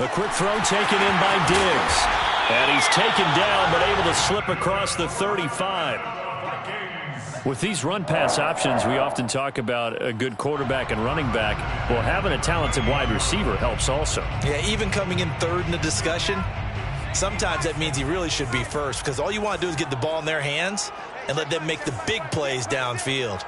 A quick throw taken in by Diggs. And he's taken down, but able to slip across the 35. With these run-pass options, we often talk about a good quarterback and running back. Well, having a talented wide receiver helps also. Yeah, even coming in third in the discussion, sometimes that means he really should be first, because all you want to do is get the ball in their hands and let them make the big plays downfield.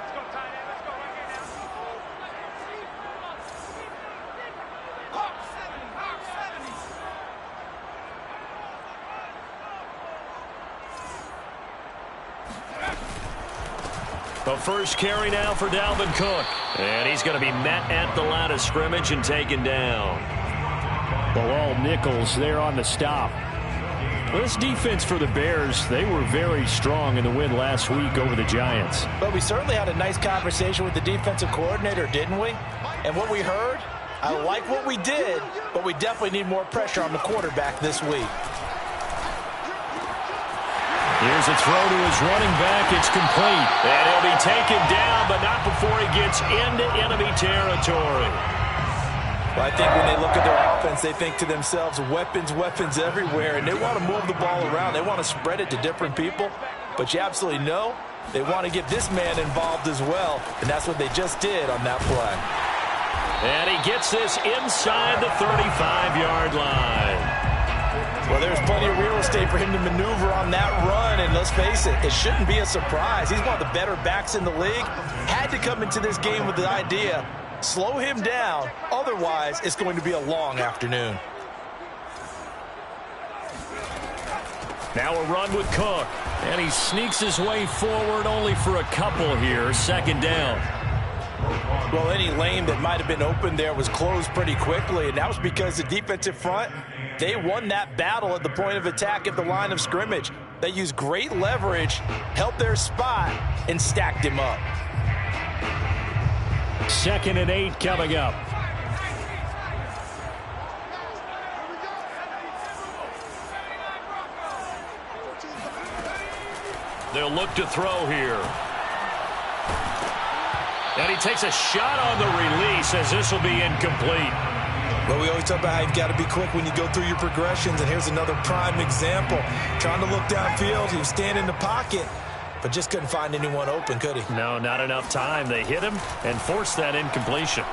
The first carry now for Dalvin Cook. And he's going to be met at the line of scrimmage and taken down. Well, all nickels there on the stop. Well, this defense for the Bears, they were very strong in the win last week over the Giants. But we certainly had a nice conversation with the defensive coordinator, didn't we? And what we heard, I like what we did, but we definitely need more pressure on the quarterback this week. Here's a throw to his running back. It's complete. And he'll be taken down, but not before he gets into enemy territory. Well, I think when they look at their offense, they think to themselves, weapons, weapons everywhere, and they want to move the ball around. They want to spread it to different people. But you absolutely know they want to get this man involved as well, and that's what they just did on that play. And he gets this inside the 35-yard line. Well, there's plenty of real estate for him to maneuver on that run, and let's face it, it shouldn't be a surprise. He's one of the better backs in the league. Had to come into this game with the idea, slow him down, otherwise it's going to be a long afternoon. Now a run with Cook, and he sneaks his way forward only for a couple here, second down. Well, any lane that might have been open there was closed pretty quickly, and that was because the defensive front, they won that battle at the point of attack at the line of scrimmage. They used great leverage, held their spot, and stacked him up. 2nd and 8 coming up. They'll look to throw here. And he takes a shot on the release as this will be incomplete. Well, we always talk about how you've got to be quick when you go through your progressions, and here's another prime example. Trying to look downfield, he was standing in the pocket, but just couldn't find anyone open, could he? No, not enough time. They hit him and forced that incompletion.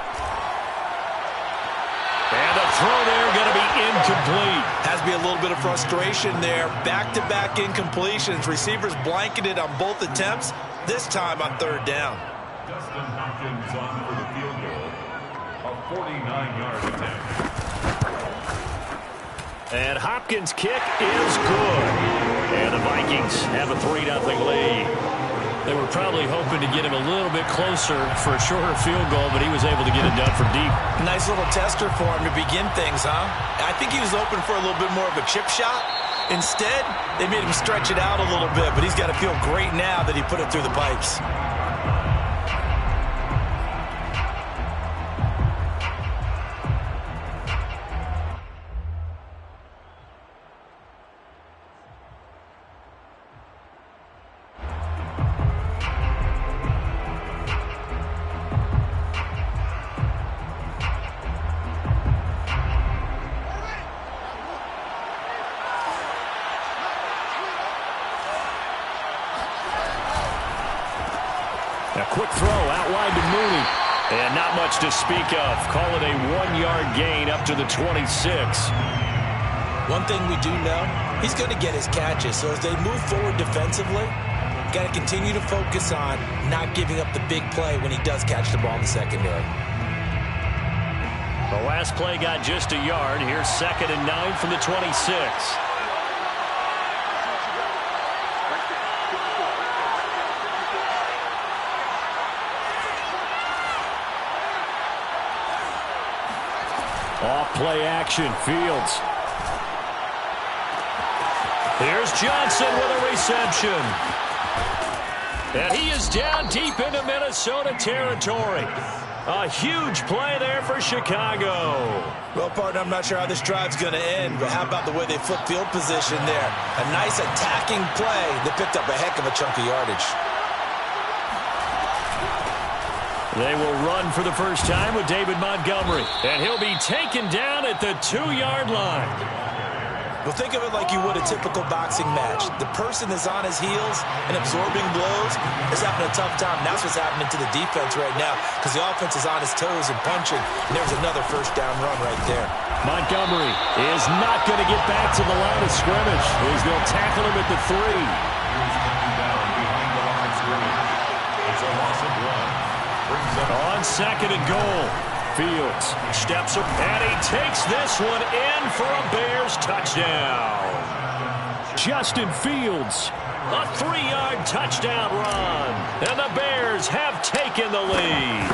And the throw there going to be incomplete. Has to be a little bit of frustration there. Back-to-back incompletions. Receivers blanketed on both attempts, this time on third down. Justin Hopkins on for the field goal. A 49-yard attempt. And Hopkins' kick is good. And the Vikings have a 3-0 lead. They were probably hoping to get him a little bit closer for a shorter field goal, but he was able to get it done from deep. Nice little tester for him to begin things, huh? I think he was open for a little bit more of a chip shot. Instead, they made him stretch it out a little bit, but he's got to feel great now that he put it through the pipes. A quick throw out wide to Mooney. And not much to speak of. Call it a 1-yard gain up to the 26. One thing we do know, he's going to get his catches. So as they move forward defensively, got to continue to focus on not giving up the big play when he does catch the ball in the secondary. The last play got just a yard. Here's 2nd and 9 from the 26. Off play action, Fields. Here's Johnson with a reception. And he is down deep into Minnesota territory. A huge play there for Chicago. Well, partner, I'm not sure how this drive's going to end, but how about the way they flip field position there? A nice attacking play that picked up a heck of a chunk of yardage. They will run for the first time with David Montgomery. And he'll be taken down at the 2-yard line. Well, think of it like you would a typical boxing match. The person is on his heels and absorbing blows is having a tough time. That's what's happening to the defense right now because the offense is on his toes and punching. And there's another first down run right there. Montgomery is not going to get back to the line of scrimmage as they'll tackle him at the 3. He's coming down behind the line of scrimmage. It's a loss of 1. On 2nd and goal. Fields steps up, and he takes this one in for a Bears touchdown. Justin Fields, a 3-yard touchdown run, and the Bears have taken the lead.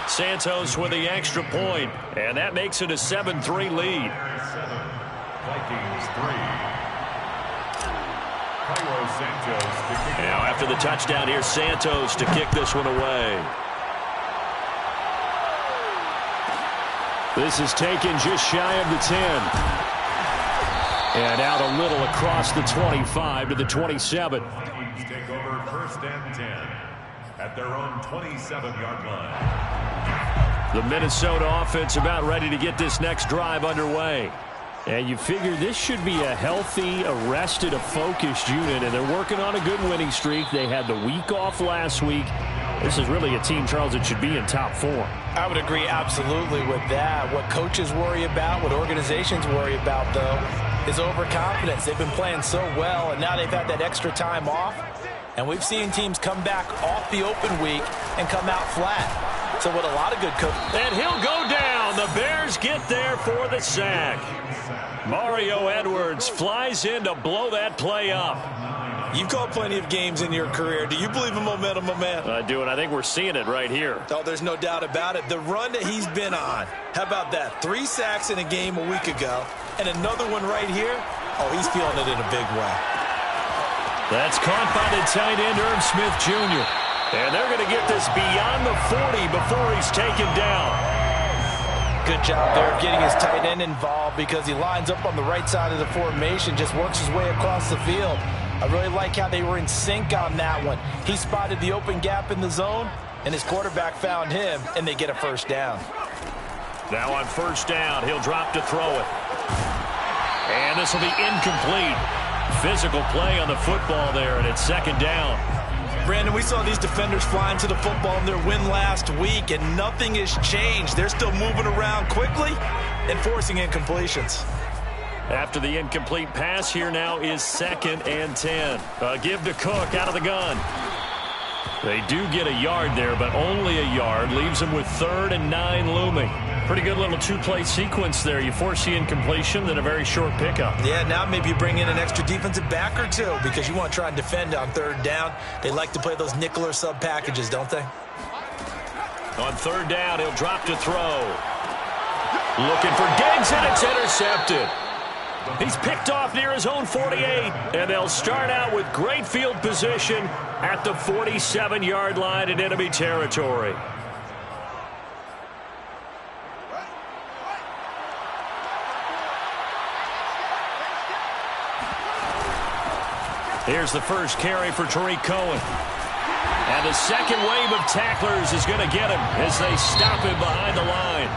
Santos with the extra point, and that makes it a 7-3 lead. Vikings 3. Cairo Santos to kick it. Now after the touchdown, here's Santos to kick this one away. This is taken just shy of the 10. And out a little across the 25 to the 27. Vikings take over 1st and 10 at their own 27-yard line. The Minnesota offense about ready to get this next drive underway. And you figure this should be a healthy, arrested, a focused unit. And they're working on a good winning streak. They had the week off last week. This is really a team, Charles, that should be in top 4. I would agree absolutely with that. What coaches worry about, what organizations worry about, though, is overconfidence. They've been playing so well, and now they've had that extra time off. And we've seen teams come back off the open week and come out flat. So what a lot of good coaches. And he'll go down. The Bears get there for the sack. Mario Edwards flies in to blow that play up. You've called plenty of games in your career. Do you believe in momentum, my man? I do, and I think we're seeing it right here. Oh, there's no doubt about it. The run that he's been on. How about that? 3 sacks in a game a week ago, and another one right here. Oh, he's feeling it in a big way. That's caught by the tight end, Irv Smith Jr. And they're going to get this beyond the 40 before he's taken down. Good job there of getting his tight end involved because he lines up on the right side of the formation, just works his way across the field. I really like how they were in sync on that one. He spotted the open gap in the zone, and his quarterback found him, and they get a first down. Now on first down, he'll drop to throw it. And this will be incomplete. Physical play on the football there, and it's 2nd down. Brandon, we saw these defenders flying to the football in their win last week, and nothing has changed. They're still moving around quickly and forcing incompletions. After the incomplete pass, here now is 2nd and 10. Give to Cook out of the gun. They do get a yard there, but only a yard. Leaves them with 3rd and 9 looming. Pretty good little 2-play sequence there. You force the incompletion, then a very short pickup. Yeah, now maybe you bring in an extra defensive back or two because you want to try and defend on 3rd down. They like to play those nickel or sub packages, don't they? On 3rd down, he'll drop to throw. Looking for Diggs, and it's intercepted. He's picked off near his own 48, and they'll start out with great field position at the 47-yard line in enemy territory. Here's the first carry for Tariq Cohen. And the second wave of tacklers is going to get him as they stop him behind the line.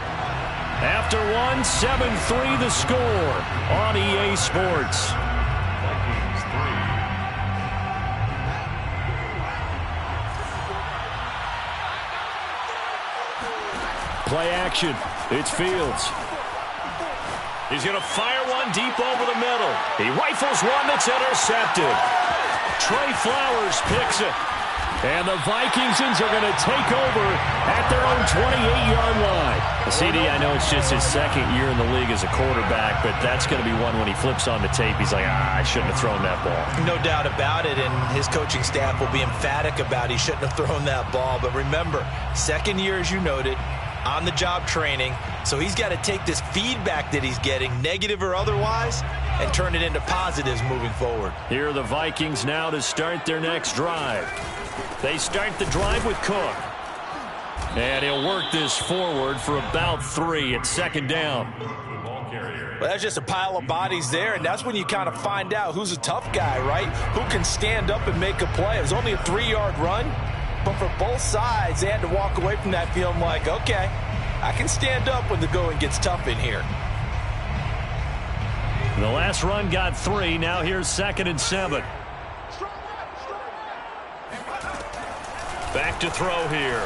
After one, 7-3 the score on EA Sports. Vikings 3. Play action. It's Fields. He's going to fire one deep over the middle. He rifles one that's intercepted. Trey Flowers picks it. And the Vikingsons are going to take over at their own 28-yard line. CD, I know it's just his 2nd year in the league as a quarterback, but that's going to be one when he flips on the tape. He's like, I shouldn't have thrown that ball. No doubt about it, and his coaching staff will be emphatic about he shouldn't have thrown that ball. But remember, 2nd year, as you noted, on-the-job training, so he's got to take this feedback that he's getting, negative or otherwise, and turn it into positives moving forward. Here are the Vikings now to start their next drive. They start the drive with Cook. And he'll work this forward for about 3 at 2nd down. Well, that's just a pile of bodies there, and that's when you kind of find out who's a tough guy, right? Who can stand up and make a play. It was only a 3-yard run, But for both sides, they had to walk away from that feeling like, okay, I can stand up when the going gets tough in here. The last run got 3. Now here's 2nd and 7. Back to throw here.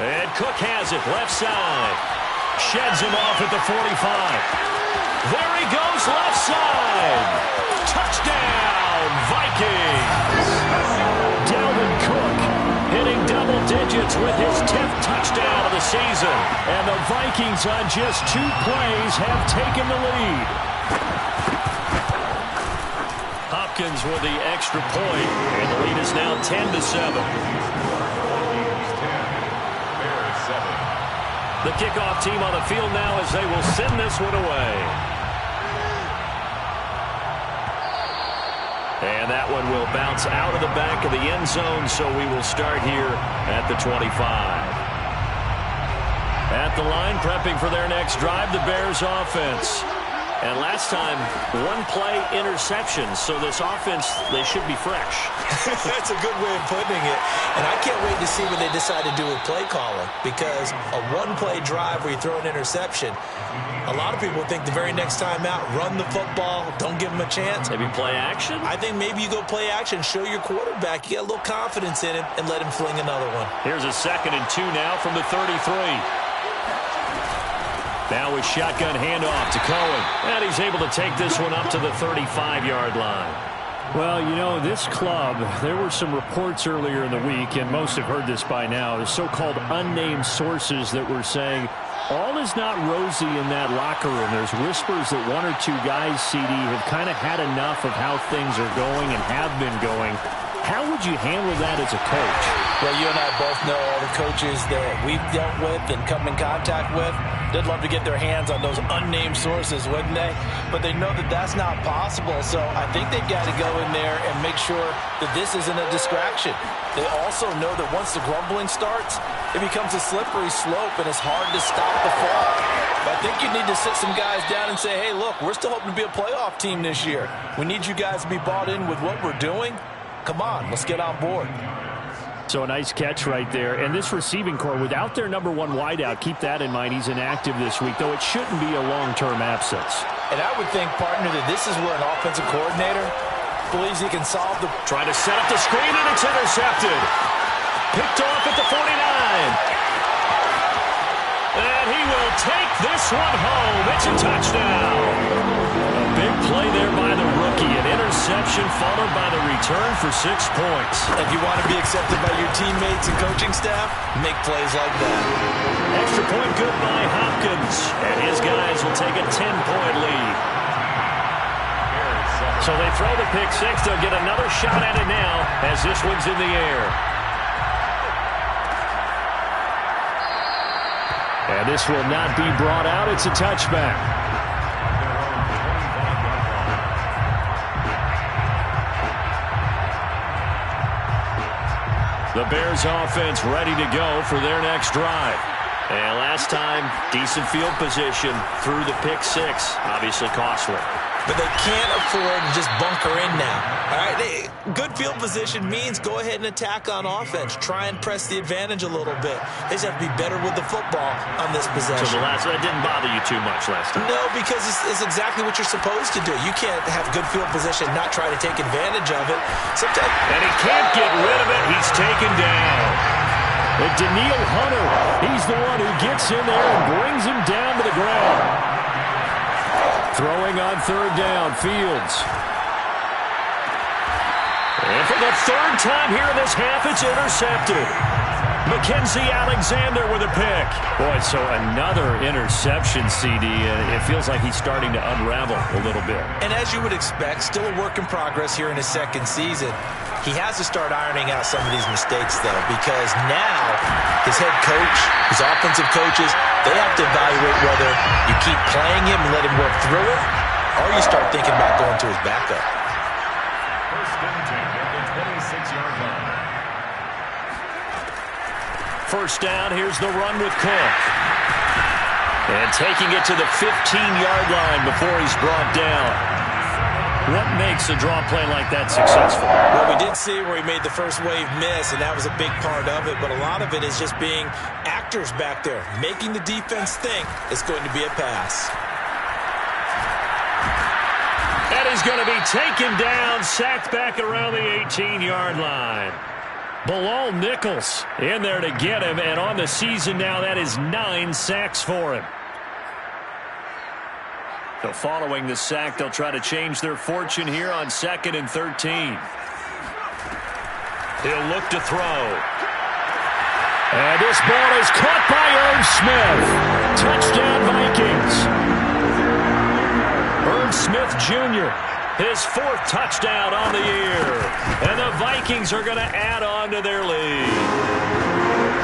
And Cook has it, left side. Sheds him off at the 45. There he goes, left side. Touchdown, Vikings. Dalvin Cook hitting double digits with his 10th touchdown of the season. And the Vikings on just 2 plays have taken the lead. Hopkins with the extra point, and the lead is now 10-7. The kickoff team on the field now as they will send this one away. And that one will bounce out of the back of the end zone, so we will start here at the 25. At the line, prepping for their next drive, the Bears offense. And last time, 1-play interception, so this offense, they should be fresh. That's a good way of putting it. And I can't wait to see what they decide to do with play calling, because a 1-play drive where you throw an interception, a lot of people think the very next time out, run the football, don't give them a chance. Maybe play action? I think maybe you go play action, show your quarterback, you get a little confidence in him, and let him fling another one. Here's a 2nd and 2 now from the 33. Now with shotgun handoff to Cohen. And he's able to take this one up to the 35-yard line. Well, you know, this club, there were some reports earlier in the week, and most have heard this by now, the so-called unnamed sources that were saying all is not rosy in that locker room. There's whispers that 1 or 2 guys, CD, have kind of had enough of how things are going and have been going. How would you handle that as a coach? Well, you and I both know all the coaches that we've dealt with and come in contact with. They'd love to get their hands on those unnamed sources, wouldn't they? But they know that that's not possible, so I think they've got to go in there and make sure that this isn't a distraction. They also know that once the grumbling starts, it becomes a slippery slope, and it's hard to stop the fall. But I think you need to sit some guys down and say, hey, look, we're still hoping to be a playoff team this year. We need you guys to be bought in with what we're doing. Come on, let's get on board. So a nice catch right there. And this receiving core, without their number 1 wideout, keep that in mind. He's inactive this week, though it shouldn't be a long-term absence. And I would think, partner, that this is where an offensive coordinator believes he can solve the... Trying to set up the screen, and it's intercepted. Picked off at the 49. And he will take this one home. It's a touchdown. A big play there by the rookie. An interception followed by the return for 6 points. If you want to be accepted by your teammates and coaching staff, make plays like that. Extra point good by Hopkins. And his guys will take a 10-point lead. So they throw the pick 6. They'll get another shot at it now as this one's in the air. And this will not be brought out. It's a touchback. The Bears offense ready to go for their next drive. And last time, decent field position through the pick 6. Obviously costly. But they can't afford to just bunker in now. All right, good field position means go ahead and attack on offense. Try and press the advantage a little bit. They just have to be better with the football on this possession. So that didn't bother you too much last time? No, because it's exactly what you're supposed to do. You can't have good field position and not try to take advantage of it. Sometimes, and he can't get rid of it. He's taken down. And Daniil Hunter, he's the one who gets in there and brings him down to the ground. Throwing on 3rd down, Fields. And for the 3rd time here in this half, it's intercepted. Mackenzie Alexander with a pick. Boy, so another interception, CD, and it feels like he's starting to unravel a little bit. And as you would expect, still a work in progress here in his 2nd season. He has to start ironing out some of these mistakes, though, because now his head coach, his offensive coaches, they have to evaluate whether you keep playing him and let him work through it, or you start thinking about going to his backup. First and 10 at the 26-yard line. First down, here's the run with Cook. And taking it to the 15-yard line before he's brought down. What makes a draw play like that successful? Well, we did see where he made the first wave miss, and that was a big part of it. But a lot of it is just being actors back there, making the defense think it's going to be a pass. And he's going to be taken down, sacked back around the 18-yard line. Bilal Nichols in there to get him, and on the season now, that is 9 sacks for him. So following the sack, they'll try to change their fortune here on 2nd and 13. He'll look to throw. And this ball is caught by Irv Smith. Touchdown, Vikings. Irv Smith Jr., his 4th touchdown on the year. And the Vikings are going to add on to their lead.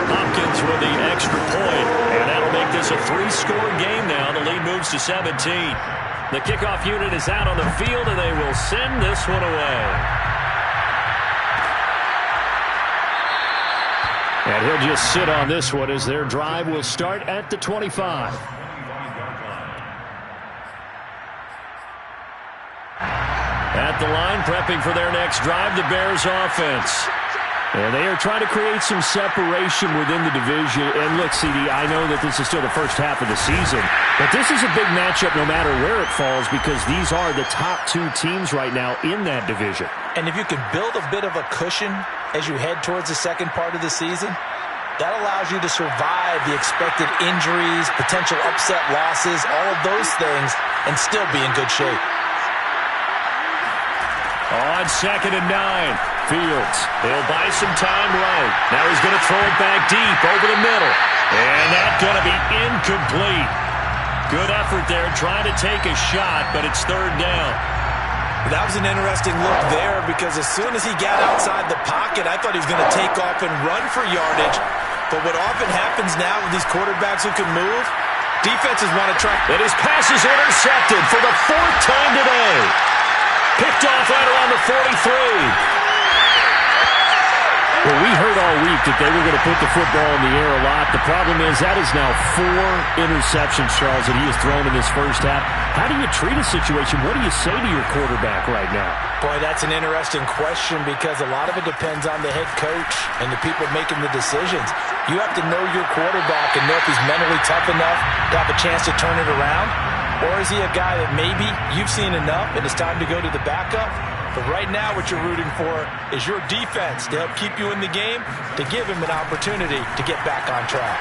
Hopkins with the extra point, and that'll make this a 3-score game now. The lead moves to 17. The kickoff unit is out on the field, and they will send this one away. And he'll just sit on this one as their drive will start at the 25. At the line, prepping for their next drive, the Bears offense. And they are trying to create some separation within the division. And look, CD, I know that this is still the first half of the season, but this is a big matchup no matter where it falls because these are the top 2 teams right now in that division. And if you can build a bit of a cushion as you head towards the second part of the season, that allows you to survive the expected injuries, potential upset losses, all of those things, and still be in good shape. On 2nd and 9, Fields. He'll buy some time right. Now he's going to throw it back deep over the middle. And that's going to be incomplete. Good effort there trying to take a shot, but it's 3rd down. That was an interesting look there because as soon as he got outside the pocket, I thought he was going to take off and run for yardage. But what often happens now with these quarterbacks who can move, defenses want to try. And his pass is intercepted for the 4th time today. Picked off right around the 43. Well, we heard all week that they were going to put the football in the air a lot. The problem is that is now 4 interceptions, Charles, that he has thrown in this first half. How do you treat a situation? What do you say to your quarterback right now? Boy, that's an interesting question because a lot of it depends on the head coach and the people making the decisions. You have to know your quarterback and know if he's mentally tough enough to have a chance to turn it around. Or is he a guy that maybe you've seen enough and it's time to go to the backup? But right now what you're rooting for is your defense to help keep you in the game, to give him an opportunity to get back on track.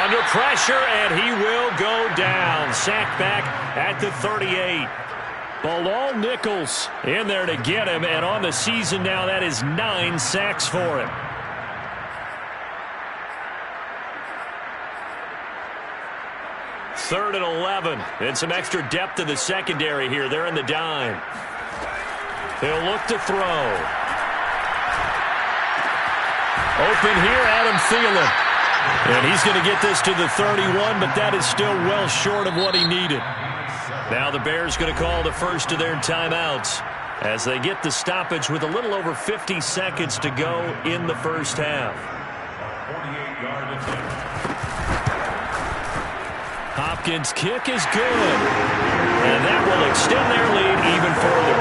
Under pressure, and he will go down. Sacked back at the 38. Bilal Nichols in there to get him, and on the season now, that is 9 sacks for him. Third and 11, and some extra depth in the secondary here. They're in the dime. He'll look to throw. Open here, Adam Thielen. And he's going to get this to the 31, but that is still well short of what he needed. Now the Bears going to call the first of their timeouts as they get the stoppage with a little over 50 seconds to go in the first half. 48-yard attempt. Hopkins' kick is good. And that will extend their lead even further.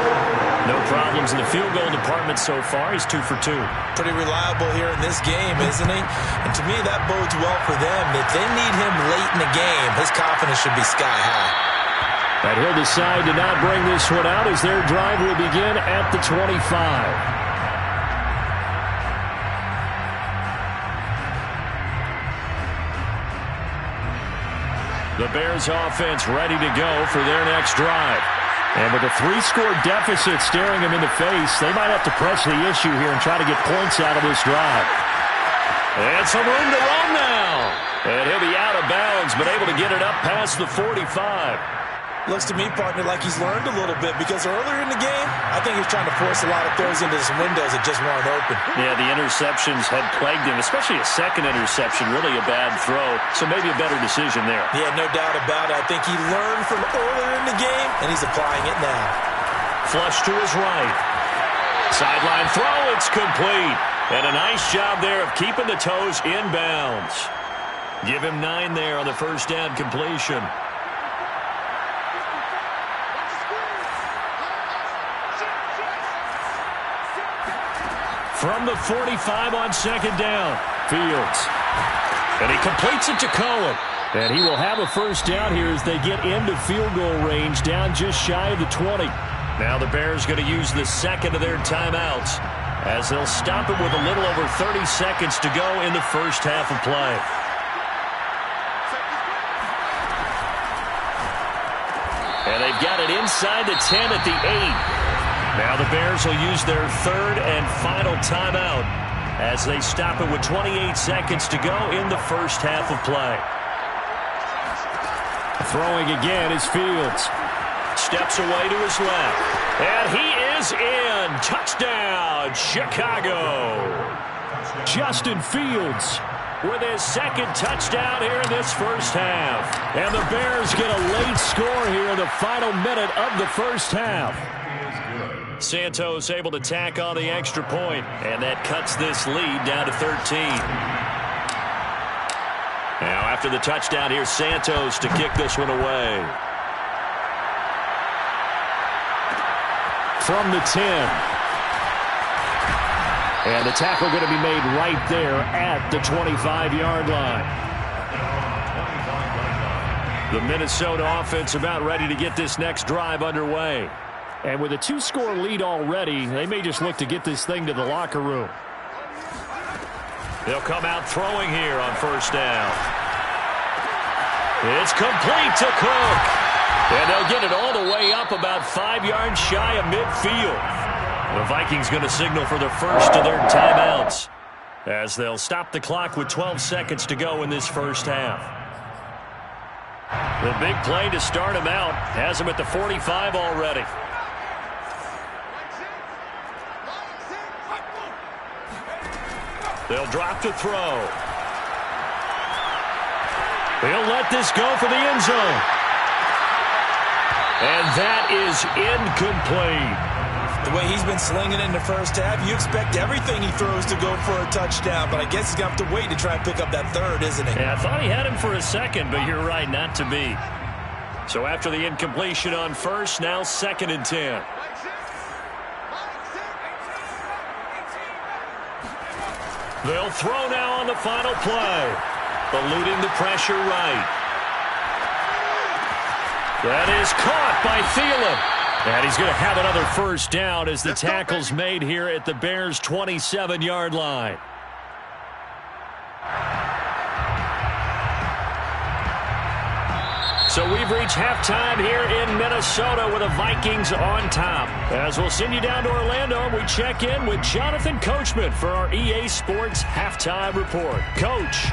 No problems in the field goal department so far. He's 2 for 2. Pretty reliable here in this game, isn't he? And to me, that bodes well for them. If they need him late in the game, his confidence should be sky high. And he'll decide to not bring this one out as their drive will begin at the 25. The Bears offense ready to go for their next drive. And with a 3-score deficit staring them in the face, they might have to press the issue here and try to get points out of this drive. And some room to run now. And he'll be out of bounds, but able to get it up past the 45. Looks to me, partner, like he's learned a little bit because earlier in the game, I think he was trying to force a lot of throws into some windows that just weren't open. Yeah, the interceptions had plagued him, especially a second interception, really a bad throw. So maybe a better decision there. Yeah, no doubt about it. I think he learned from earlier in the game, and he's applying it now. Flush to his right. Sideline throw, it's complete. And a nice job there of keeping the toes in bounds. Give him 9 there on the first down completion. From the 45 on second down. Fields. And he completes it to Cohen. And he will have a first down here as they get into field goal range, down just shy of the 20. Now the Bears going to use the second of their timeouts as they'll stop it with a little over 30 seconds to go in the first half of play. And they've got it inside the 10 at the 8. Now the Bears will use their third and final timeout as they stop it with 28 seconds to go in the first half of play. Throwing again is Fields. Steps away to his left. And he is in. Touchdown, Chicago. Justin Fields with his second touchdown here in this first half. And the Bears get a late score here in the final minute of the first half. Santos able to tack on the extra point, and that cuts this lead down to 13. Now after the touchdown, here's Santos to kick this one away. From the 10. And the tackle going to be made right there at the 25-yard line. The Minnesota offense about ready to get this next drive underway. And with a 2-score lead already, they may just look to get this thing to the locker room. They'll come out throwing here on first down. It's complete to Cook. And they'll get it all the way up about 5 yards shy of midfield. The Vikings going to signal for the first of their timeouts as they'll stop the clock with 12 seconds to go in this first half. The big play to start him out has him at the 45 already. They'll drop to throw. They'll let this go for the end zone. And that is incomplete. The way he's been slinging in the first half, you expect everything he throws to go for a touchdown, but I guess he's going to have to wait to try and pick up that third, isn't he? Yeah, I thought he had him for a second, but you're right, not to be. So after the incompletion on first, now 2nd and 10. They'll throw now on the final play. Eluding the pressure right. That is caught by Thielen. And he's going to have another first down as the tackle's made here at the Bears' 27-yard line. So we've reached halftime here in Minnesota with the Vikings on top. As we'll send you down to Orlando, we check in with Jonathan Coachman for our EA Sports Halftime Report. Coach.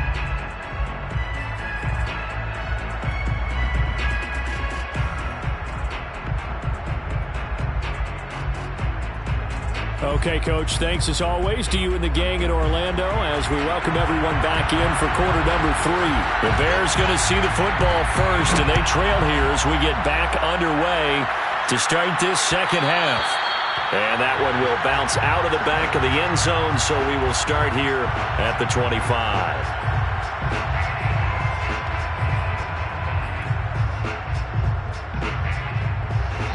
Okay, Coach, thanks as always to you and the gang in Orlando as we welcome everyone back in for quarter number 3. The Bears going to see the football first, and they trail here as we get back underway to start this second half. And that one will bounce out of the back of the end zone, so we will start here at the 25.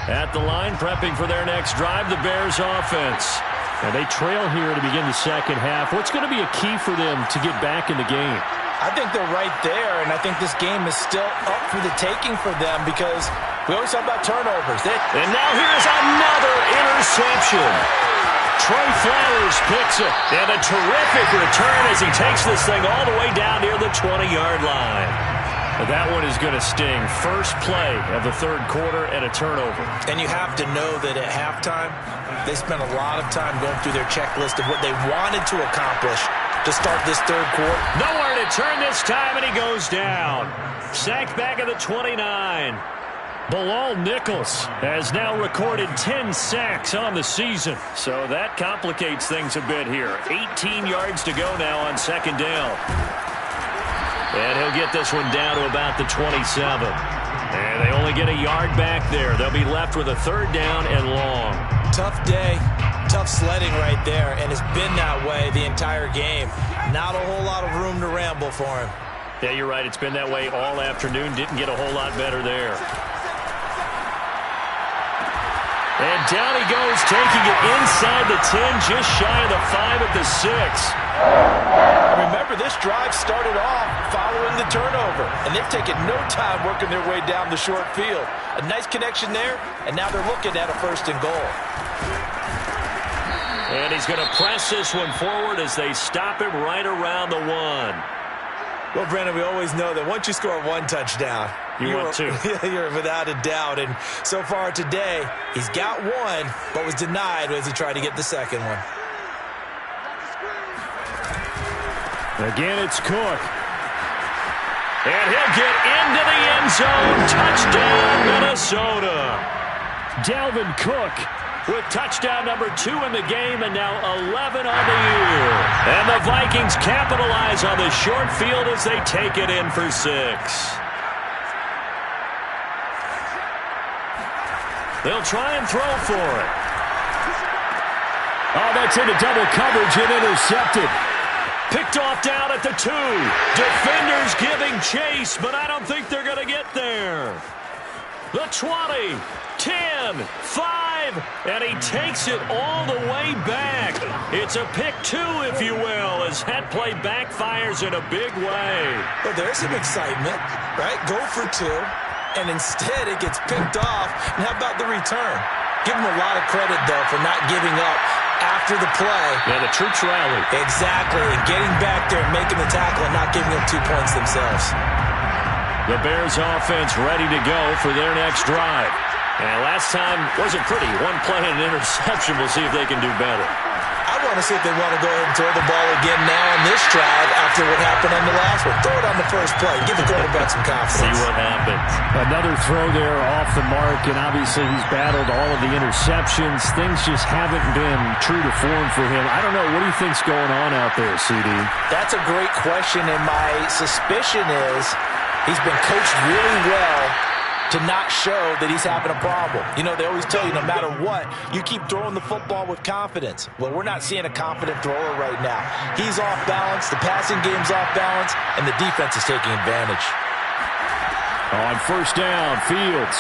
At the line, prepping for their next drive, the Bears offense. And they trail here to begin the second half. What's going to be a key for them to get back in the game? I think they're right there, and I think this game is still up for the taking for them because we always talk about turnovers. And now here's another interception. Trey Flowers picks it. And a terrific return as he takes this thing all the way down near the 20-yard line. That one is going to sting. First play of the third quarter and a turnover. And you have to know that at halftime, they spent a lot of time going through their checklist of what they wanted to accomplish to start this third quarter. Nowhere to turn this time, and he goes down. Sacked back at the 29. Bilal Nichols has now recorded 10 sacks on the season. So that complicates things a bit here. 18 yards to go now on second down. And he'll get this one down to about the 27. And they only get a yard back there. They'll be left with a third down and long. Tough day, tough sledding right there, and it's been that way the entire game. Not a whole lot of room to ramble for him. Yeah, you're right. It's been that way all afternoon. Didn't get a whole lot better there. And down he goes, taking it inside the 10, just shy of the 5 at the 6. Remember, this drive started off following the turnover, and they've taken no time working their way down the short field. A nice connection there, and now they're looking at a 1st and goal. And he's going to press this one forward as they stop him right around the 1. Well, Brandon, we always know that once you score 1 touchdown, want 2. You're without a doubt. And so far today, he's got 1, but was denied as he tried to get the 2nd one. Again, it's Cook. And he'll get into the end zone. Touchdown, Minnesota. Dalvin Cook with touchdown number 2 in the game, and now 11 on the year. And the Vikings capitalize on the short field as they take it in for 6. They'll try and throw for it. Oh, that's into double coverage and intercepted. Picked off down at the 2. Defenders giving chase, but I don't think they're going to get there. The 20, 10, 5, and he takes it all the way back. It's a pick 2, if you will, as that play backfires in a big way. Well, there's some excitement, right? Go for 2, and instead it gets picked off. And how about the return? Give him a lot of credit, though, for not giving up after the play. Yeah, the troops rally. Exactly, and getting back there and making the tackle and not giving up 2 points themselves. The Bears offense ready to go for their next drive. And last time wasn't pretty. 1 play and an interception. We'll see if they can do better. I want to see if they want to go ahead and throw the ball again now on this drive after what happened on the last one. Throw it on the first play. Give the quarterback some confidence. See what happens. Another throw there off the mark, and obviously he's battled all of the interceptions. Things just haven't been true to form for him. I don't know. What do you think's going on out there, CD? That's a great question, and my suspicion is he's been coached really well to not show that he's having a problem. You know, they always tell you no matter what, you keep throwing the football with confidence. Well, we're not seeing a confident thrower right now. He's off balance, the passing game's off balance, and the defense is taking advantage. On 1st down, Fields.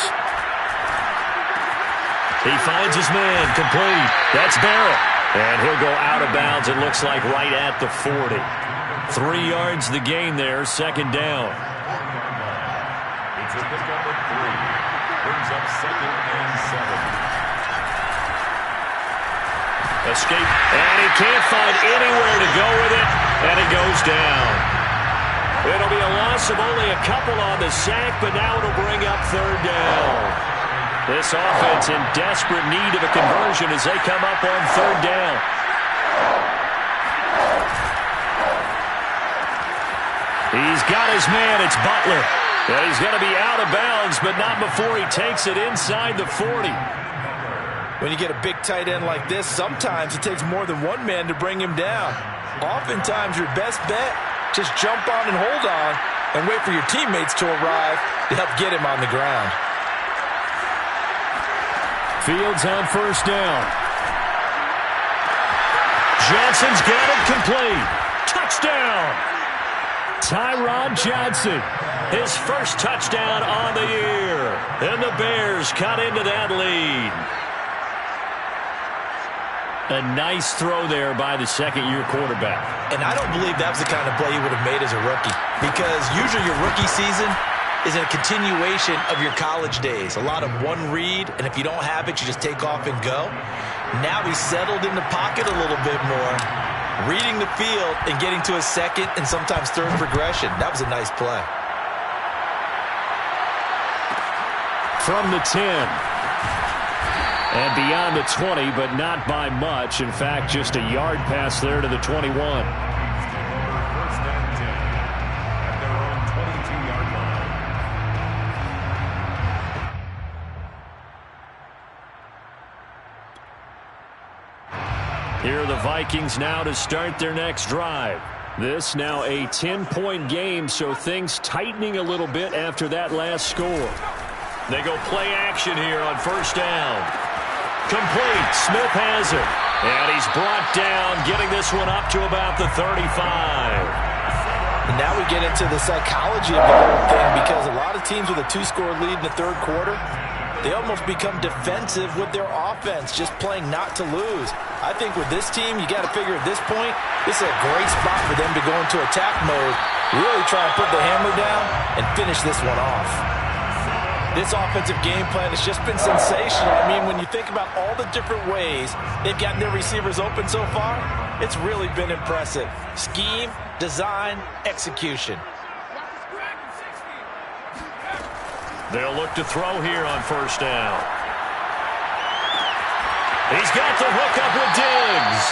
He finds his man, complete. That's Barrett. And he'll go out of bounds, it looks like right at the 40. 3 yards the gain there, 2nd down. It's a pickup of 3. Brings up 2nd and 7. Escape, and he can't find anywhere to go with it, and it goes down. It'll be a loss of only a couple on the sack, but now it'll bring up 3rd down. This offense in desperate need of a conversion as they come up on 3rd down. He's got his man, it's Butler. And he's going to be out of bounds, but not before he takes it inside the 40. When you get a big tight end like this, sometimes it takes more than 1 man to bring him down. Oftentimes, your best bet, just jump on and hold on and wait for your teammates to arrive to help get him on the ground. Fields on 1st down. Johnson's got it complete. Touchdown! Tyron Johnson, his first touchdown on the year. And the Bears cut into that lead. A nice throw there by the 2nd-year quarterback. And I don't believe that was the kind of play he would have made as a rookie, because usually your rookie season is a continuation of your college days. A lot of 1 read, and if you don't have it, you just take off and go. Now he's settled in the pocket a little bit more, reading the field and getting to a 2nd and sometimes 3rd progression. That was a nice play. From the 10. And beyond the 20, but not by much. In fact, just a yard pass there to the 21. 1st and 10 at their own 22-yard line. Here are the Vikings now to start their next drive. This now a 10-point game, so things tightening a little bit after that last score. They go play action here on 1st down. Complete. Smith has it. And he's brought down, getting this one up to about the 35. And now we get into the psychology of the whole thing, because a lot of teams with a 2-score lead in the 3rd quarter, they almost become defensive with their offense, just playing not to lose. I think with this team, you got to figure at this point, this is a great spot for them to go into attack mode, really try and put the hammer down and finish this one off. This offensive game plan has just been sensational. I mean, when you think about all the different ways they've gotten their receivers open so far, it's really been impressive. Scheme, design, execution. They'll look to throw here on first down. He's got the hook up with Diggs.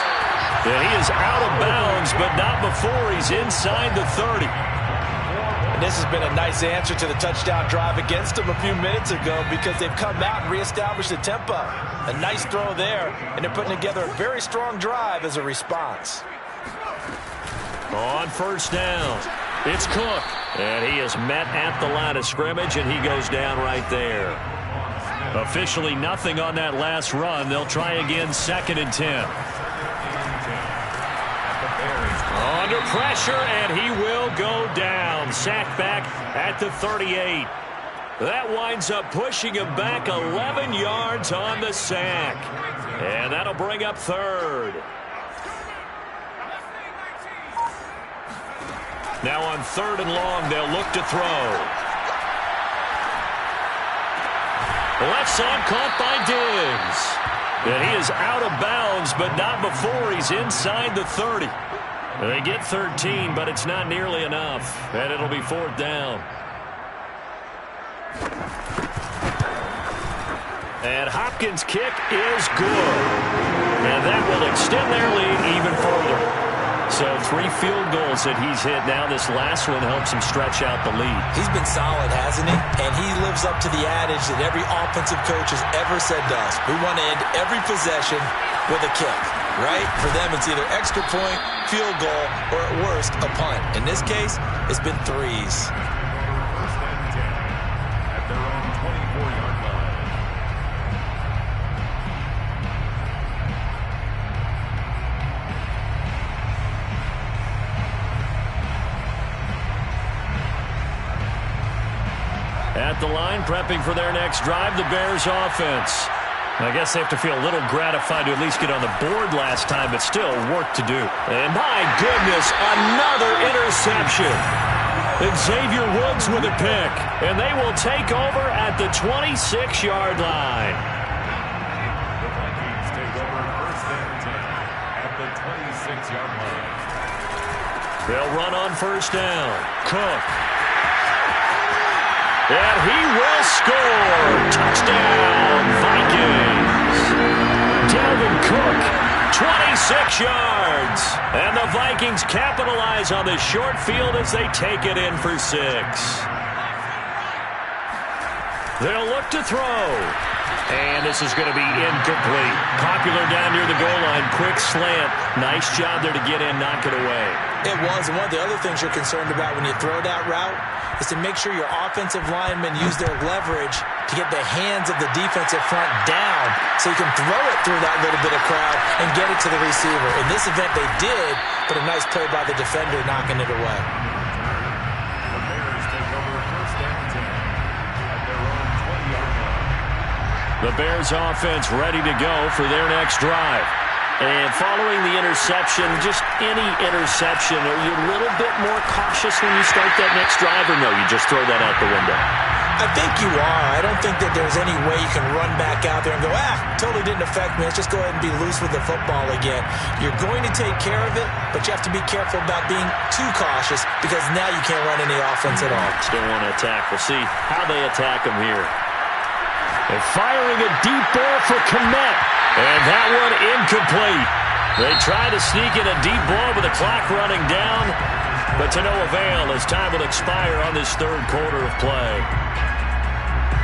And he is out of bounds, but not before he's inside the 30. And this has been a nice answer to the touchdown drive against them a few minutes ago because they've come out and reestablished the tempo. A nice throw there, and they're putting together a very strong drive as a response. On first down, it's Cook. And he is met at the line of scrimmage, and he goes down right there. Officially nothing on that last run. They'll try again, 2nd and 10. Under pressure, and he will go down. Sacked back at the 38. That winds up pushing him back 11 yards on the sack. And that'll bring up 3rd. Now on 3rd and long, they'll look to throw. Left side caught by Diggs. And he is out of bounds, but not before he's inside the 30. They get 13, but it's not nearly enough. And it'll be 4th down. And Hopkins' kick is good. And that will extend their lead even further. So 3 field goals that he's hit now. This last one helps him stretch out the lead. He's been solid, hasn't he? And he lives up to the adage that every offensive coach has ever said to us. We want to end every possession with a kick, right? For them, it's either extra point, field goal, or at worst, a punt. In this case, it's been 3s. At their own 24-yard line. At the line, prepping for their next drive, the Bears offense. I guess they have to feel a little gratified to at least get on the board last time, but still work to do. And my goodness, another interception. And Xavier Woods with a pick. And they will take over at the 26-yard line. The Vikings take over 1st and 10 at the 26-yard line. They'll run on first down. Cook. And he will score. Touchdown, Vikings. Dalvin Cook, 26 yards. And the Vikings capitalize on the short field as they take it in for 6. They'll look to throw. And this is going to be incomplete. Popular down near the goal line. Quick slant. Nice job there to get in, knock it away. It was. And one of the other things you're concerned about when you throw that route is to make sure your offensive linemen use their leverage to get the hands of the defensive front down so you can throw it through that little bit of crowd and get it to the receiver. In this event, they did, but a nice play by the defender knocking it away. The Bears take over 1st and 10 at their own 20-yard line. The Bears offense ready to go for their next drive. And following the interception, just any interception, are you a little bit more cautious when you start that next drive, or no, you just throw that out the window? I think you are. I don't think that there's any way you can run back out there and go, totally didn't affect me. Let's just go ahead and be loose with the football again. You're going to take care of it, but you have to be careful about being too cautious because now you can't run any offense at all. Still want to attack. We'll see how they attack them here. They're firing a deep ball for Kmet. And that one incomplete. They try to sneak in a deep ball with the clock running down, but to no avail as time will expire on this 3rd quarter of play.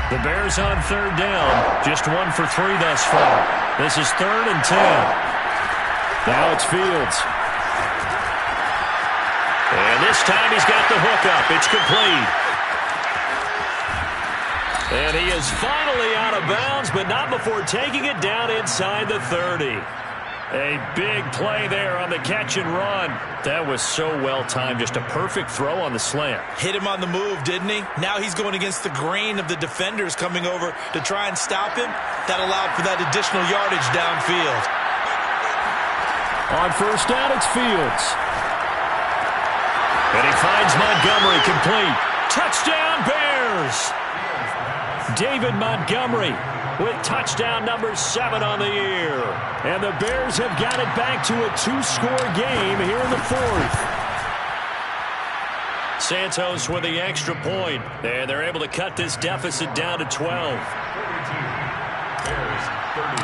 The Bears on 3rd down, just 1 for 3 thus far. This is 3rd and 10. Now it's Fields. And this time he's got the hook up. It's complete. And he is finally out of bounds, but not before taking it down inside the 30. A big play there on the catch and run. That was so well timed. Just a perfect throw on the slant. Hit him on the move, didn't he? Now he's going against the grain of the defenders coming over to try and stop him. That allowed for that additional yardage downfield. On first down, it's Fields. And he finds Montgomery complete. Touchdown, Bears! David Montgomery with touchdown number 7 on the year. And the Bears have got it back to a 2-score game here in the 4th. Santos with the extra point. And they're able to cut this deficit down to 12. 42. Bears 30.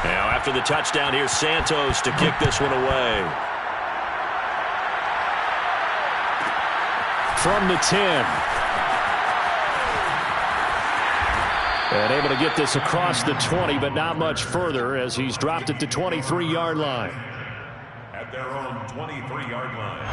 Now after the touchdown, here's Santos to kick this one away. From the 10. And able to get this across the 20, but not much further as he's dropped it to 23-yard line. At their own 23-yard line.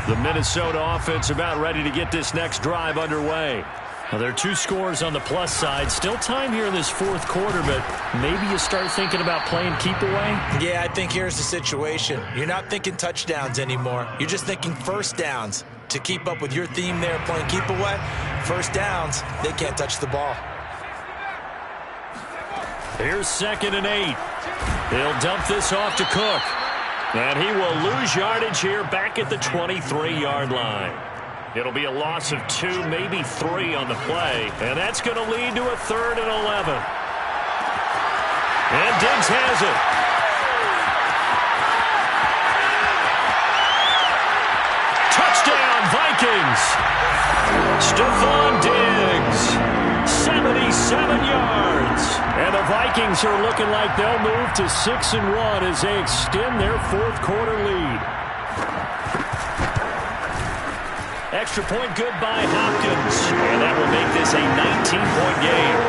The Minnesota offense about ready to get this next drive underway. Well, there are 2 scores on the plus side. Still time here in this 4th quarter, but maybe you start thinking about playing keep away? Yeah, I think here's the situation. You're not thinking touchdowns anymore. You're just thinking first downs. To keep up with your theme there, playing keep away, first downs, they can't touch the ball. Here's 2nd and 8. He'll dump this off to Cook. And he will lose yardage here back at the 23-yard line. It'll be a loss of 2, maybe 3 on the play. And that's going to lead to a 3rd and 11. And Diggs has it. Touchdown, Vikings. Stephon Diggs, 77 yards. And the Vikings are looking like they'll move to 6-1 as they extend their 4th quarter lead. Extra point good by Hopkins. And that will make this a 19-point game.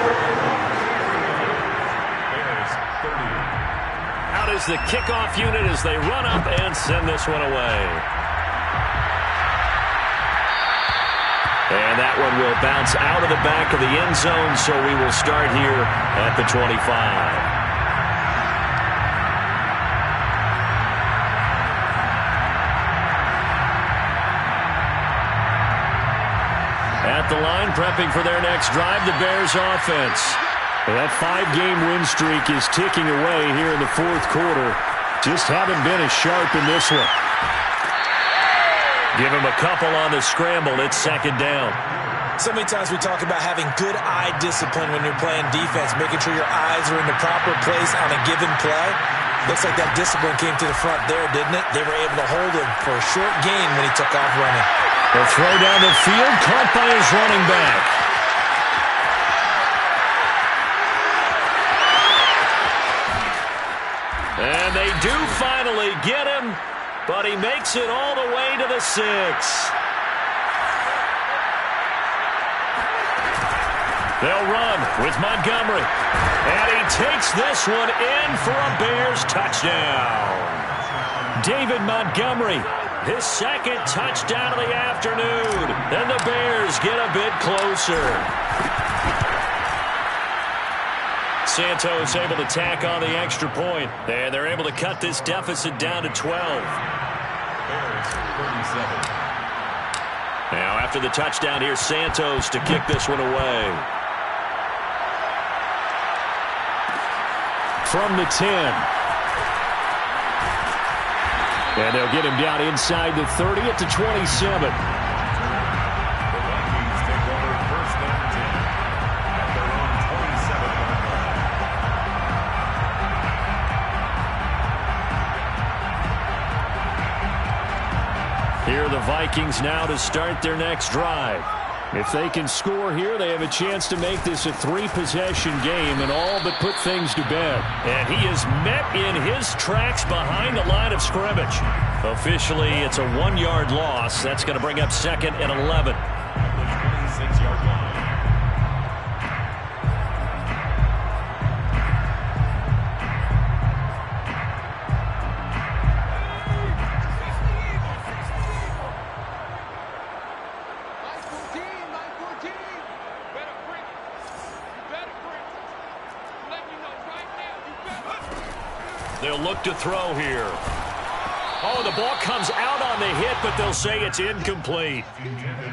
Bears 30. Out is the kickoff unit as they run up and send this one away. And that one will bounce out of the back of the end zone, so we will start here at the 25. At the line, prepping for their next drive, the Bears offense. That 5-game win streak is ticking away here in the 4th quarter. Just haven't been as sharp in this one. Give him a couple on the scramble. It's 2nd down. So many times we talk about having good eye discipline when you're playing defense, making sure your eyes are in the proper place on a given play. Looks like that discipline came to the front there, didn't it? They were able to hold him for a short gain when he took off running. The throw down the field, caught by his running back. And they do finally get him, but he makes it all the way to the 6. They'll run with Montgomery. And he takes this one in for a Bears touchdown. David Montgomery, his 2nd touchdown of the afternoon. And the Bears get a bit closer. Santos able to tack on the extra point. And they're able to cut this deficit down to 12. Bears 37. Now after the touchdown, here's Santos to kick this one away. From the 10. And they'll get him down inside the 30 at the 27. The Vikings take over 1st and 10 at their own 27-yard line. Here are the Vikings now to start their next drive. If they can score here, they have a chance to make this a 3-possession game and all but put things to bed. And he is met in his tracks behind the line of scrimmage. Officially, it's a 1-yard loss. That's going to bring up 2nd and 11. At the 26-yard line. He'll look to throw here. Oh, the ball comes out on the hit, but they'll say it's incomplete.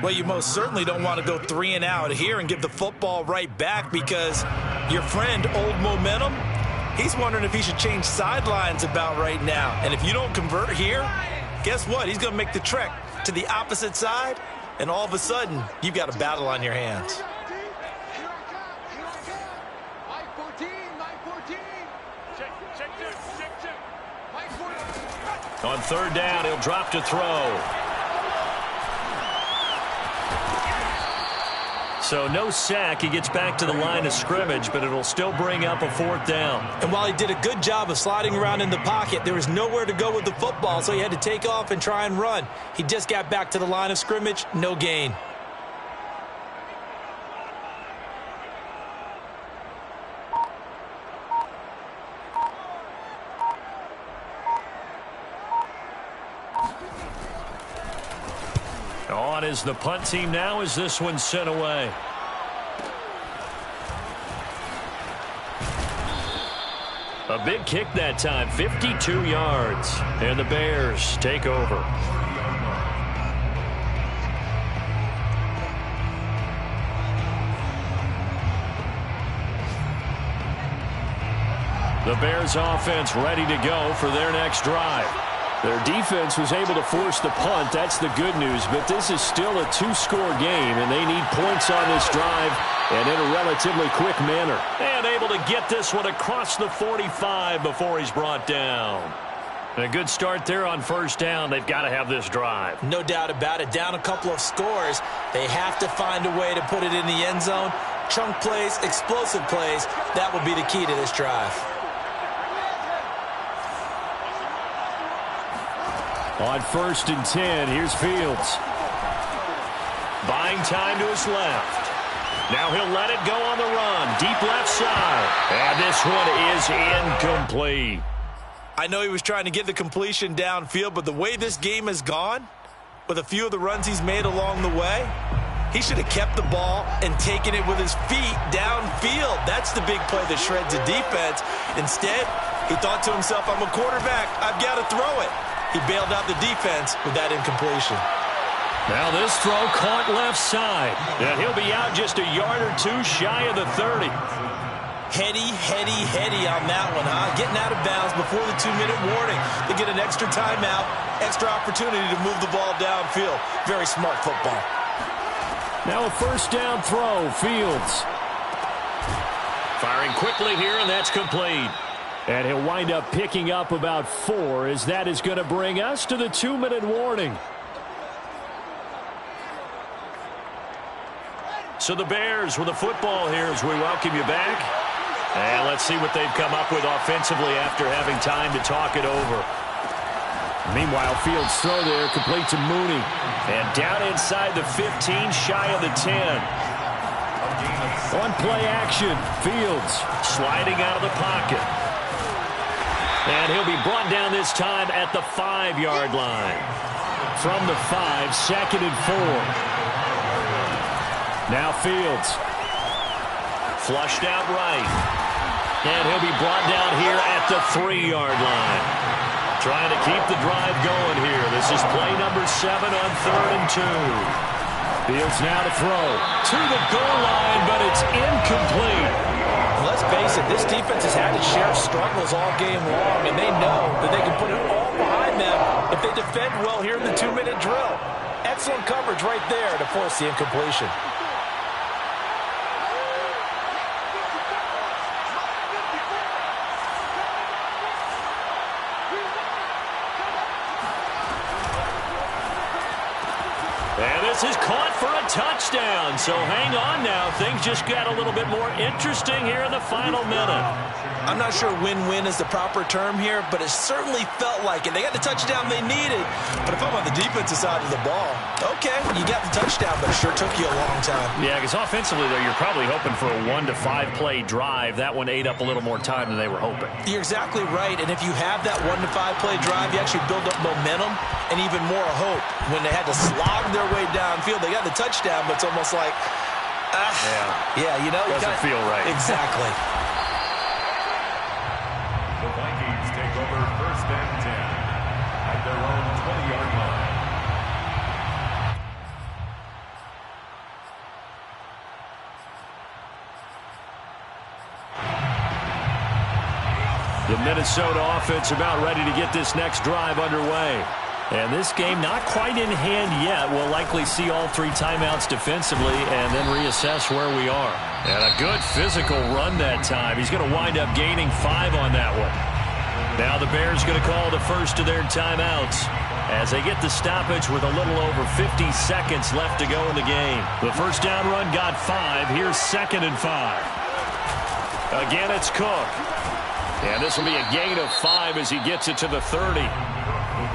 Well, you most certainly don't want to go 3 and out here and give the football right back, because your friend, Old Momentum, he's wondering if he should change sidelines about right now. And if you don't convert here, guess what? He's going to make the trek to the opposite side, and all of a sudden, you've got a battle on your hands. On third down, he'll drop to throw. So no sack. He gets back to the line of scrimmage, but it'll still bring up a 4th down. And while he did a good job of sliding around in the pocket, there was nowhere to go with the football, so he had to take off and try and run. He just got back to the line of scrimmage, no gain. On is the punt team now as this one's sent away. A big kick that time, 52 yards. And the Bears take over. The Bears offense ready to go for their next drive. Their defense was able to force the punt. That's the good news. But this is still a 2-score game, and they need points on this drive and in a relatively quick manner. And able to get this one across the 45 before he's brought down. A good start there on first down. They've got to have this drive. No doubt about it. Down a couple of scores. They have to find a way to put it in the end zone. Chunk plays, explosive plays. That would be the key to this drive. On 1st and 10, here's Fields. Buying time to his left. Now he'll let it go on the run. Deep left side. And this one is incomplete. I know he was trying to get the completion downfield, but the way this game has gone, with a few of the runs he's made along the way, he should have kept the ball and taken it with his feet downfield. That's the big play that shreds the defense. Instead, he thought to himself, I'm a quarterback. I've got to throw it. He bailed out the defense with that incompletion. Now this throw caught left side. And he'll be out just a yard or two shy of the 30. Heady on that one, huh? Getting out of bounds before the 2-minute warning. They get an extra timeout, extra opportunity to move the ball downfield. Very smart football. Now a 1st down throw, Fields. Firing quickly here, and that's complete. And he'll wind up picking up about 4, as that is going to bring us to the 2-minute warning. So the Bears with the football here as we welcome you back. And let's see what they've come up with offensively after having time to talk it over. Meanwhile, Fields' throw there complete to Mooney. And down inside the 15, shy of the 10. On play action, Fields sliding out of the pocket. And he'll be brought down this time at the 5-yard line. From the 5, 2nd and 4. Now Fields. Flushed out right. And he'll be brought down here at the 3-yard line. Trying to keep the drive going here. This is play number 7 on 3rd and 2. Fields now to throw. To the goal line, but it's incomplete. Let's face it, this defense has had its share of struggles all game long, and they know that they can put it all behind them if they defend well here in the 2-minute drill. Excellent coverage right there to force the incompletion. And this is caught for a touchdown. So hang on now. Things just got a little bit more interesting here in the final minute. I'm not sure win-win is the proper term here, but it certainly felt like it. They got the touchdown they needed. But if I'm on the defensive side of the ball, okay, you got the touchdown, but it sure took you a long time. Yeah, because offensively, though, you're probably hoping for a 1 to 5 play drive. That one ate up a little more time than they were hoping. You're exactly right. And if you have that 1 to 5 play drive, you actually build up momentum and even more hope. When they had to slog their way downfield, they got the touchdown, but it's almost like, yeah, you know. Doesn't feel right. Exactly. The Vikings take over Minnesota offense about ready to get this next drive underway. And this game not quite in hand yet. We'll likely see all 3 timeouts defensively and then reassess where we are. And a good physical run that time. He's going to wind up gaining 5 on that one. Now the Bears going to call the first of their timeouts as they get the stoppage with a little over 50 seconds left to go in the game. The first down run got 5. Here's 2nd and 5. Again, it's Cook. And this will be a gain of 5 as he gets it to the 30.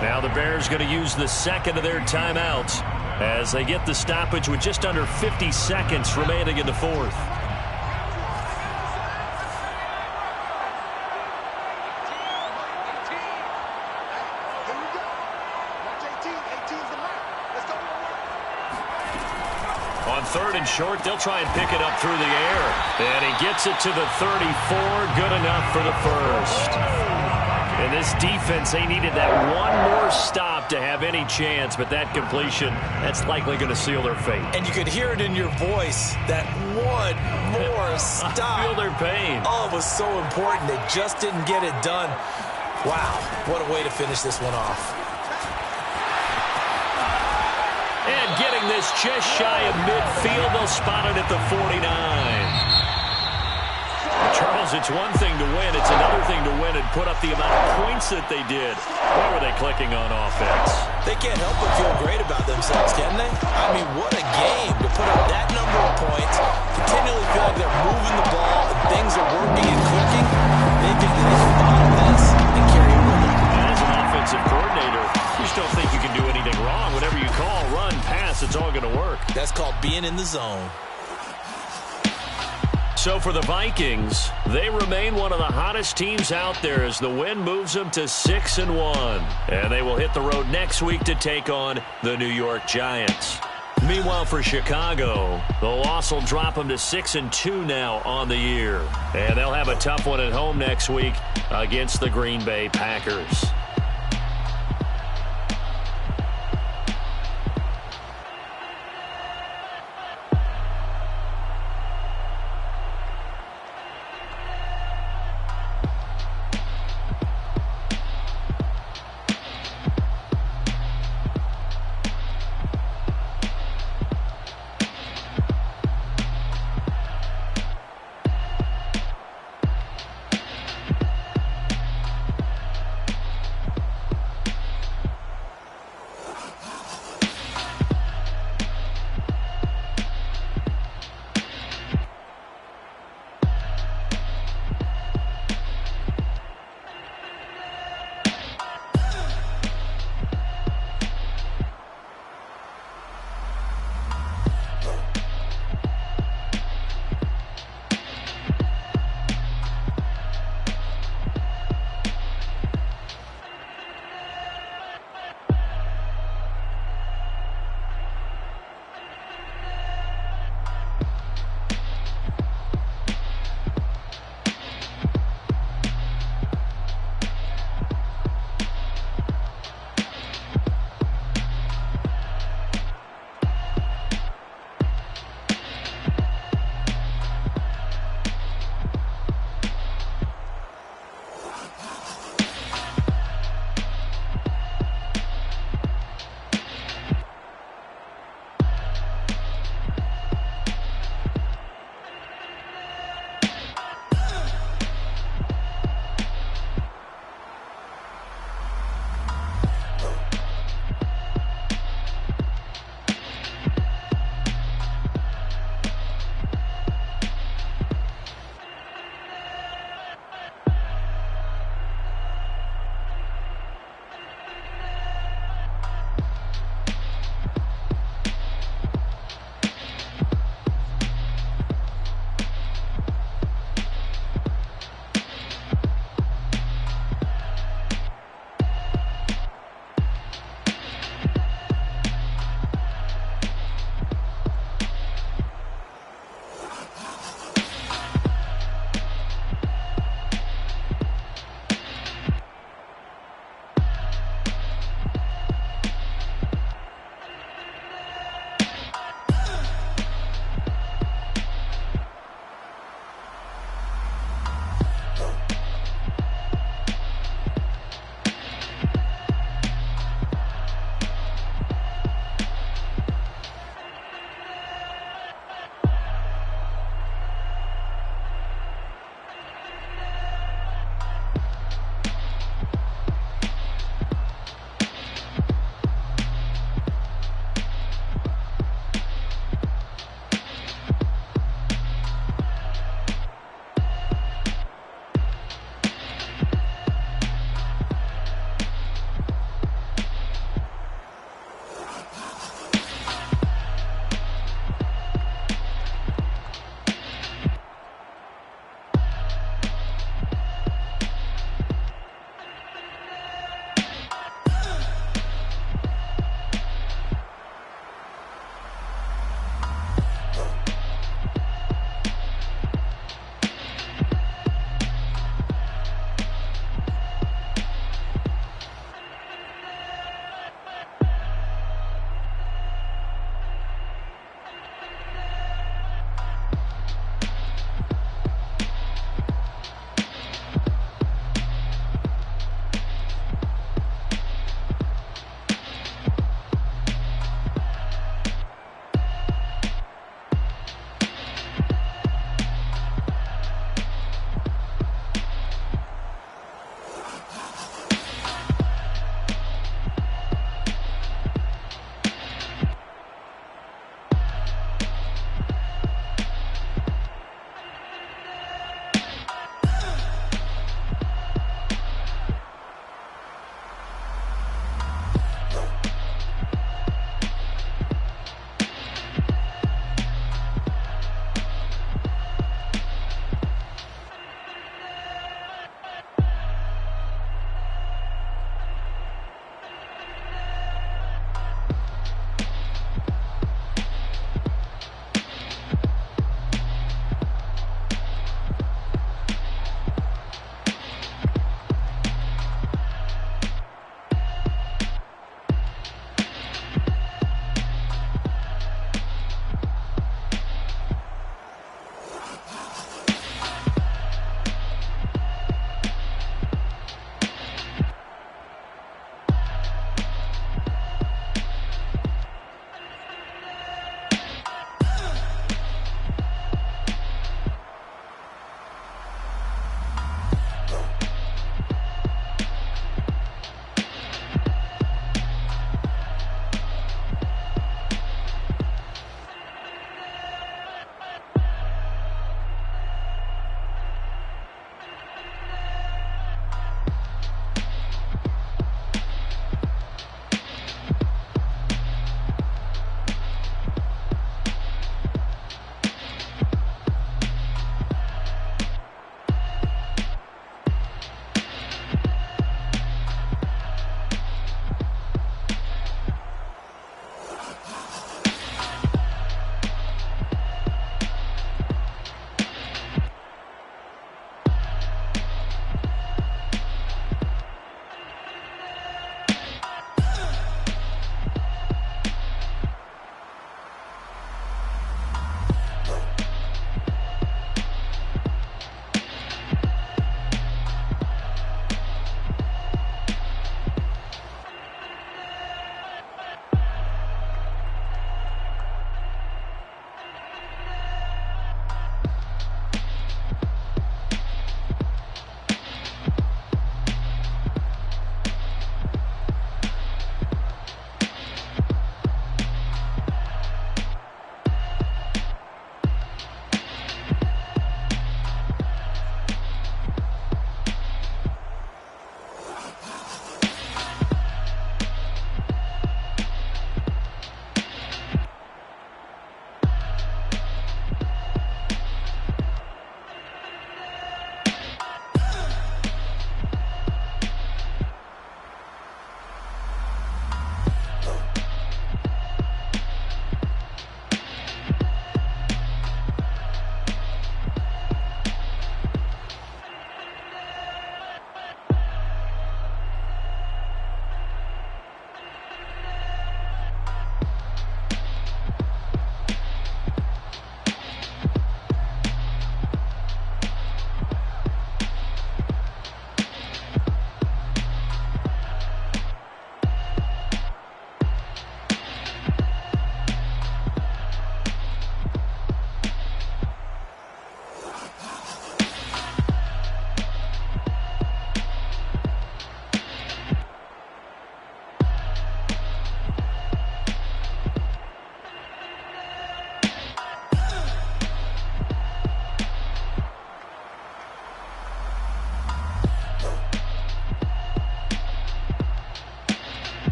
Now the Bears going to use the second of their timeouts as they get the stoppage with just under 50 seconds remaining in the fourth. On 3rd and short, they'll try and pick it up through the air. And he gets it to the 34. Good enough for the first. And this defense, they needed that one more stop to have any chance, but that completion, that's likely going to seal their fate. And you could hear it in your voice, that one more stop. I feel their pain. Oh, it was so important. They just didn't get it done. Wow, what a way to finish this one off. And getting this just shy of midfield, they'll spot it at the 49. Charles, it's one thing to win. It's another thing to win and put up the amount of points that they did. Where were they clicking on offense? They can't help but feel great about themselves, can they? I mean, what a game to put up that number of points, continually feel like they're moving the ball, and things are working and clicking. They think that they can bottom this and carry it with them. As an offensive coordinator, you just don't think you can do anything wrong. Whatever you call, run, pass, it's all going to work. That's called being in the zone. So for the Vikings, they remain one of the hottest teams out there as the win moves them to 6-1. And they will hit the road next week to take on the New York Giants. Meanwhile, for Chicago, the loss will drop them to 6-2 now on the year. And they'll have a tough one at home next week against the Green Bay Packers.